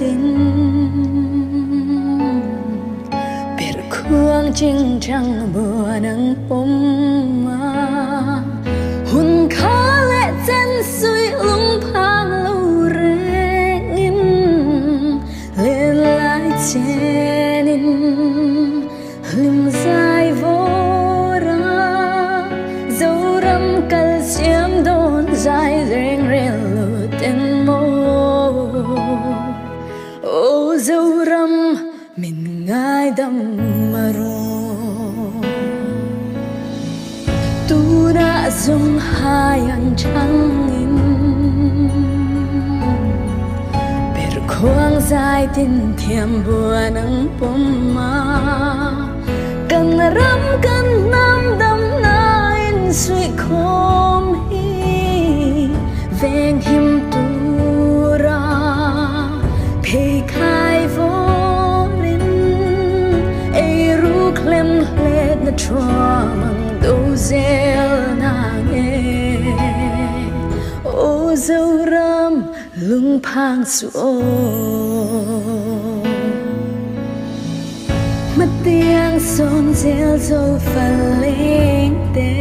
tình biệt khuang chinh trăng mùa nắng ôm mà hun khó lệ chân suy lung phang lâu rê nghìn lên lại trên lim dài vô ra dấu râm cල් xiêm đôn dài rèn rèn lửa tên mô ô dấu râm mình ngài đâm mà rồi tu đã dùng hai anh trắng in bể khoang dài tin thiềm bùa nắng bom ma cần rắm cần nam đâm nai suy khom hi veng him tu ra phê khai vô linh ai ru klem led na chua mang đâu zel na nghe ô dâu ram lung phang suo mất tiếng son rêu dâu phần linh tê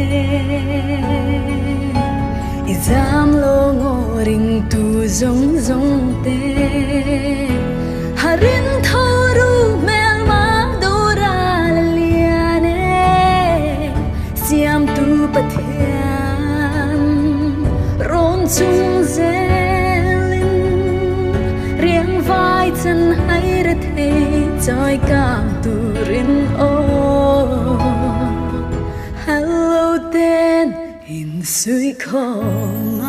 dám lô ngô rình tu giống giống tê hà rin thâu ru mèng má đô ra là liane xiêm tu bát thian rôn chung dê linh riêng vai chân hay ra thế trôi cảm tu rin ô hello tên in suy không